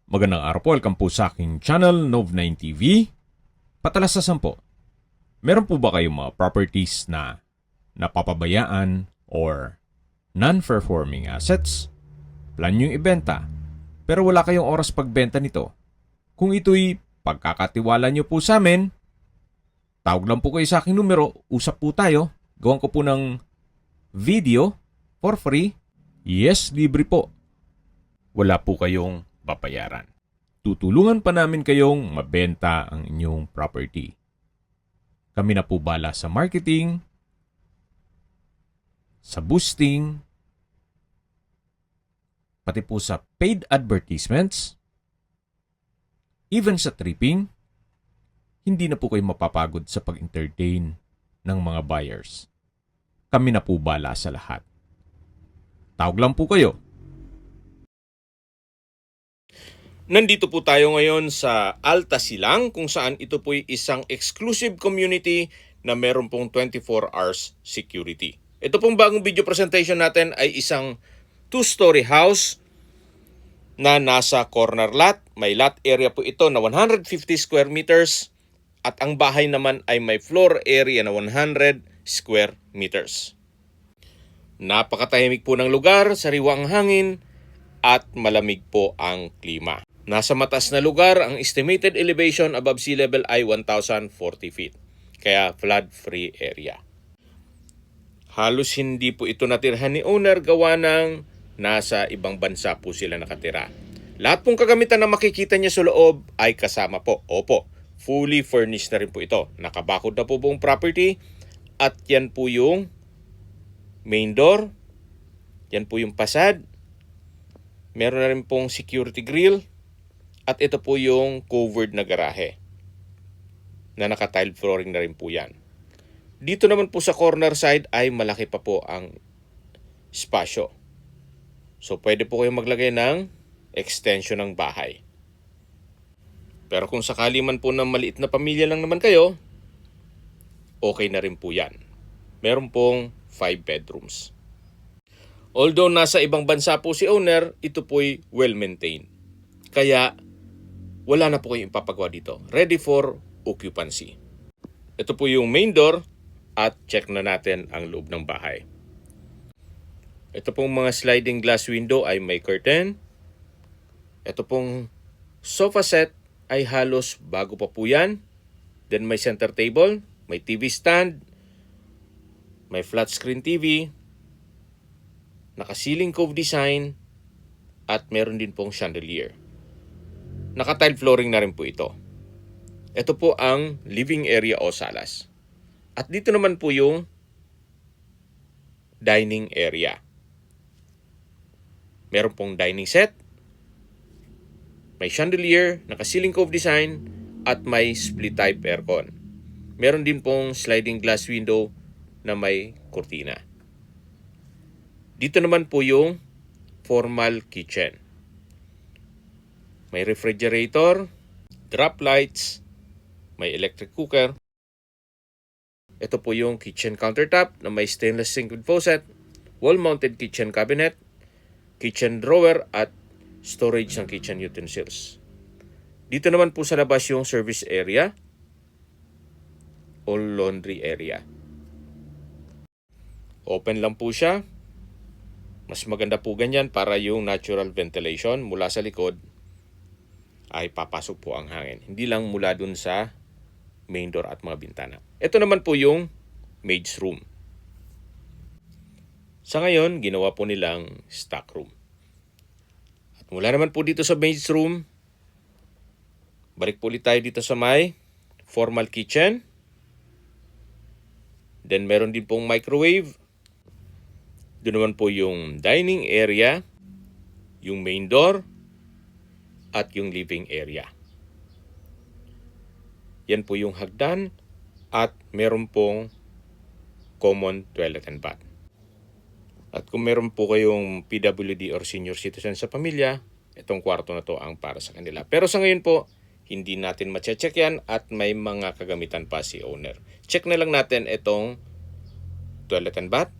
Magandang araw po, welcome po sa aking channel, Nov9 TV. Patalasasan po, meron po ba kayong mga properties na napapabayaan or non-performing assets? Plan nyo ibenta, pero wala kayong oras pagbenta nito. Kung ito'y pagkakatiwala nyo po sa amin, tawag lang po kayo sa aking numero, usap po tayo, gawan ko po ng video for free. Yes, libre po. Wala po kayong babayaran. Tutulungan pa namin kayong mabenta ang inyong property. Kami na po bala sa marketing, sa boosting, pati po sa paid advertisements, even sa tripping. Hindi na po kayo mapapagod sa pag-entertain ng mga buyers. Kami na po bala sa lahat. Tawag lang po kayo. Nandito po tayo ngayon sa Alta Silang kung saan ito po'y isang exclusive community na meron pong 24 hours security. Ito pong bagong video presentation natin ay isang 2-story house na nasa corner lot. May lot area po ito na 150 square meters at ang bahay naman ay may floor area na 100 square meters. Napakatahimik po ng lugar, sariwa ang hangin at malamig po ang klima. Nasa mataas na lugar, ang estimated elevation above sea level ay 1,040 feet. Kaya flood-free area. Halos hindi po ito natirhan ni owner gawa ng nasa ibang bansa po sila nakatira. Lahat pong kagamitan na makikita niya sa loob ay kasama po. Opo, fully furnished na rin po ito. Nakabakod na po buong property at yan po yung main door. Yan po yung fasad. Meron na rin pong security grill. At ito po yung covered na garahe na naka-tile flooring na rin po yan. Dito naman po sa corner side ay malaki pa po ang spasyo. So pwede po kayong maglagay ng extension ng bahay. Pero kung sakali man po na maliit na pamilya lang naman kayo, okay na rin po yan. Meron pong 5 bedrooms. Although nasa ibang bansa po si owner, ito po'y well-maintained. Kaya wala na po kayong ipapagawa dito. Ready for occupancy. Ito po yung main door at check na natin ang loob ng bahay. Ito pong mga sliding glass window ay may curtain. Ito pong sofa set ay halos bago pa po yan. Then may center table, may TV stand, may flat screen TV, naka-ceiling cove design, at meron din pong chandelier. Naka-tile flooring na rin po ito. Ito po ang living area o salas. At dito naman po yung dining area. Meron pong dining set, may chandelier, naka-ceiling cove design, at may split type aircon. Meron din pong sliding glass window na may kurtina. Dito naman po yung formal kitchen. May refrigerator, drop lights, may electric cooker. Ito po yung kitchen countertop na may stainless sink with faucet, wall-mounted kitchen cabinet, kitchen drawer at storage ng kitchen utensils. Dito naman po sa labas yung service area o laundry area. Open lang po siya. Mas maganda po ganyan para yung natural ventilation mula sa likod ay papasok po ang hangin. Hindi lang mula dun sa main door at mga bintana. Ito naman po yung maid's room. Sa ngayon, ginawa po nilang stock room. At mula naman po dito sa maid's room, balik po ulit tayo dito sa may formal kitchen. Then meron din pong microwave. Doon naman po yung dining area, yung main door, at yung living area. Yan po yung hagdan at meron pong common toilet and bath. At kung meron po kayong PWD or senior citizen sa pamilya, itong kwarto na to ang para sa kanila. Pero sa ngayon po, hindi natin ma-check yan at may mga kagamitan pa si owner. Check na lang natin itong toilet and bath.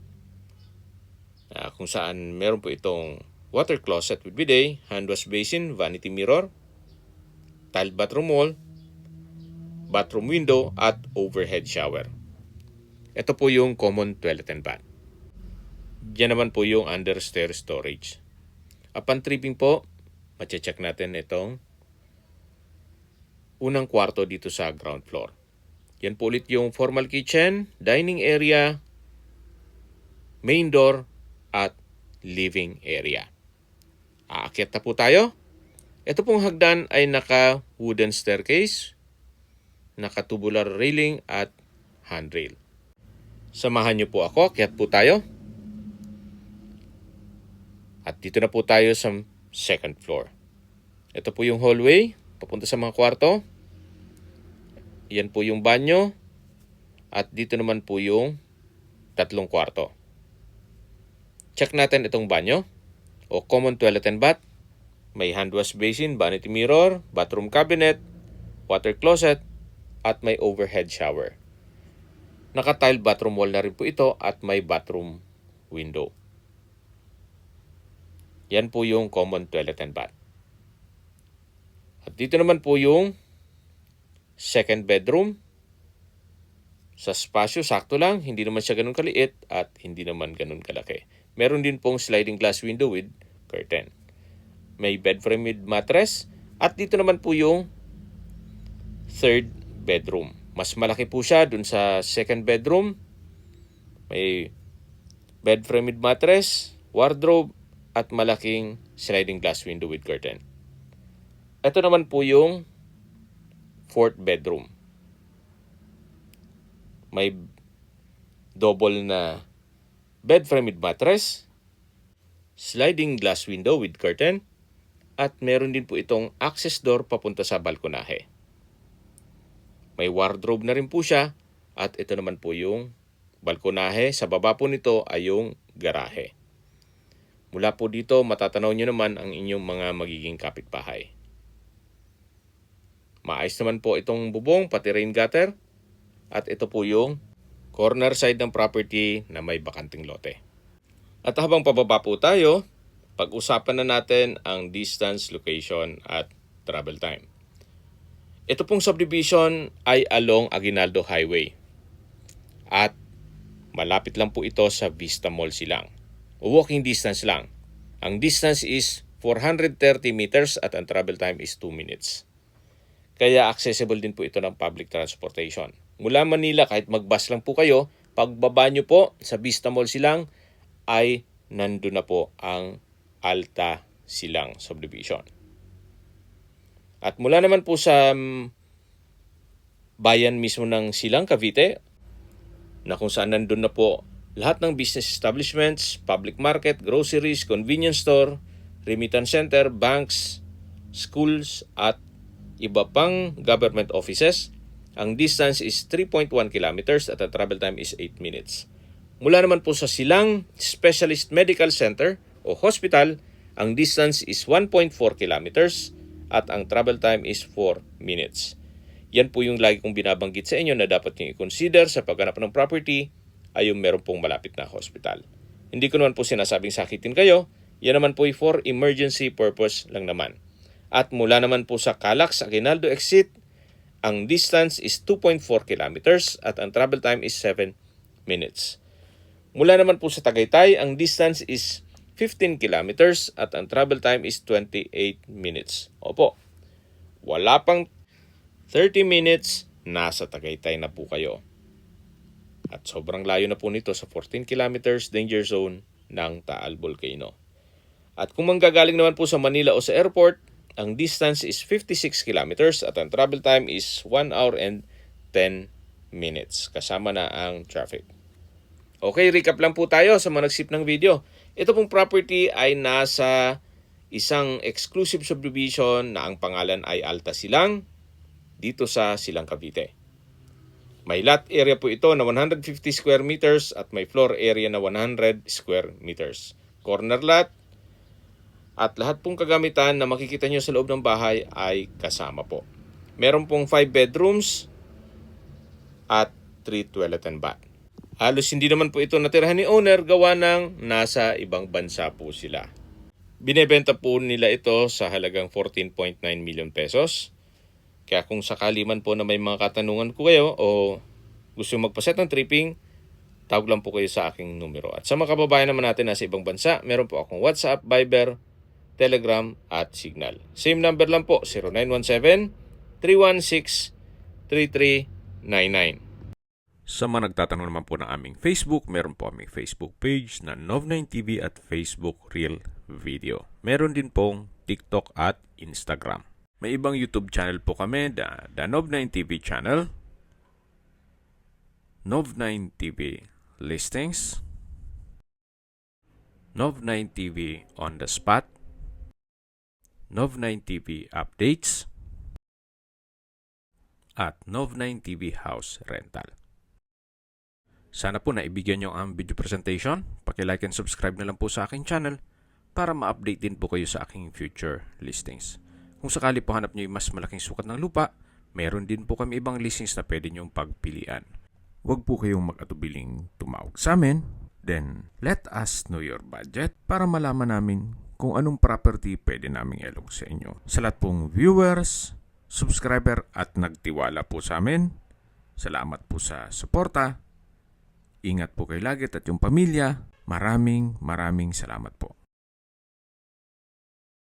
Kung saan meron po itong water closet with bidet, hand wash basin, vanity mirror, tiled bathroom wall, bathroom window, at overhead shower. Ito po yung common toilet and bath. Diyan naman po yung under stair storage. Upon tripping po, mache-check natin itong unang kwarto dito sa ground floor. Yan po ulit yung formal kitchen, dining area, main door, at living area. Aakyat na po tayo. Ito pong hagdan ay naka-wooden staircase, naka-tubular railing at handrail. Samahan niyo po ako, akyat po tayo. At dito na po tayo sa second floor. Ito po yung hallway, papunta sa mga kwarto. Yan po yung banyo. At dito naman po yung tatlong kwarto. Check natin itong banyo o common toilet and bath. May hand wash basin, vanity mirror, bathroom cabinet, water closet, at may overhead shower. Naka-tiled bathroom wall na rin po ito at may bathroom window. Yan po yung common toilet and bath. At dito naman po yung second bedroom. Sa spasyo, sakto lang. Hindi naman siya ganun kaliit at hindi naman ganun kalaki. Meron din pong sliding glass window with curtain. May bed frame with mattress. At dito naman po yung third bedroom. Mas malaki po siya dun sa second bedroom. May bed frame with mattress, wardrobe, at malaking sliding glass window with curtain. Ito naman po yung fourth bedroom. May double na bed frame with mattress, sliding glass window with curtain, at meron din po itong access door papunta sa balkonahe. May wardrobe na rin po siya at ito naman po yung balkonahe. Sa baba po nito ay yung garahe. Mula po dito matatanaw nyo naman ang inyong mga magiging kapitbahay. Maayos naman po itong bubong pati rain gutter. At ito po yung corner side ng property na may bakanting lote. At habang pababa po tayo, pag-usapan na natin ang distance, location, at travel time. Ito pong subdivision ay along Aguinaldo Highway. At malapit lang po ito sa Vista Mall Silang. Walking distance lang. Ang distance is 430 meters at ang travel time is 2 minutes. Kaya accessible din po ito ng public transportation. Mula Manila, kahit mag-bus lang po kayo, pagbaba nyo po sa Vista Mall Silang, ay nandun na po ang Alta Silang Subdivision. At mula naman po sa bayan mismo ng Silang, Cavite, na kung saan nandun na po lahat ng business establishments, public market, groceries, convenience store, remittance center, banks, schools, at iba pang government offices. Ang distance is 3.1 kilometers at ang travel time is 8 minutes. Mula naman po sa Silang Specialist Medical Center o Hospital, ang distance is 1.4 kilometers at ang travel time is 4 minutes. Yan po yung lagi kong binabanggit sa inyo na dapat nyo i-consider sa paghanap ng property ay yung meron pong malapit na hospital. Hindi ko naman po sinasabing sakitin kayo, yan naman po ay for emergency purpose lang naman. At mula naman po sa Calax Aguinaldo exit, ang distance is 2.4 kilometers at ang travel time is 7 minutes. Mula naman po sa Tagaytay, ang distance is 15 kilometers at ang travel time is 28 minutes. Opo, wala pang 30 minutes, nasa Tagaytay na po kayo. At sobrang layo na po nito sa 14 kilometers danger zone ng Taal Volcano. At kung manggagaling naman po sa Manila o sa airport, ang distance is 56 kilometers at ang travel time is 1 hour and 10 minutes. Kasama na ang traffic. Okay, recap lang po tayo sa mga nagsip ng video. Ito pong property ay nasa isang exclusive subdivision na ang pangalan ay Alta Silang dito sa Silang, Cavite. May lot area po ito na 150 square meters at may floor area na 100 square meters. Corner lot. At lahat pong kagamitan na makikita nyo sa loob ng bahay ay kasama po. Meron pong 5 bedrooms at 3 toilet and bath. Halos hindi naman po ito natirahan ni owner gawa ng nasa ibang bansa po sila. Binebenta po nila ito sa halagang 14.9 million pesos. Kaya kung sakali man po na may mga katanungan ko kayo o gusto yung magpaset ng tripping, tawag lang po kayo sa aking numero. At sa mga kababayan naman natin na sa ibang bansa, meron po akong WhatsApp, Viber, Telegram at Signal. Same number lang po, 0917-316-3399. Sa mga nagtatanong naman po ng aming Facebook, meron po aming Facebook page na Nov9TV at Facebook Real Video. Meron din pong TikTok at Instagram. May ibang YouTube channel po kami, the Nov9TV channel, Nov9TV Listings, Nov9TV On The Spot, Nov9TV Updates, at Nov9TV House Rental. Sana po naibigyan nyo ang video presentation. Paki-like and subscribe na lang po sa aking channel para ma-update din po kayo sa aking future listings. Kung sakali po hanap nyo yung mas malaking sukat ng lupa, meron din po kami ibang listings na pwede nyong pagpilian. Huwag po kayong mag-atubiling tumawag sa amin. Then, let us know your budget para malaman namin kung anong property pwede naming ilog sa inyo. Sa lahat pong viewers, subscriber at nagtiwala po sa amin, salamat po sa suporta. Ingat po kayo lagi at yung pamilya. Maraming salamat po.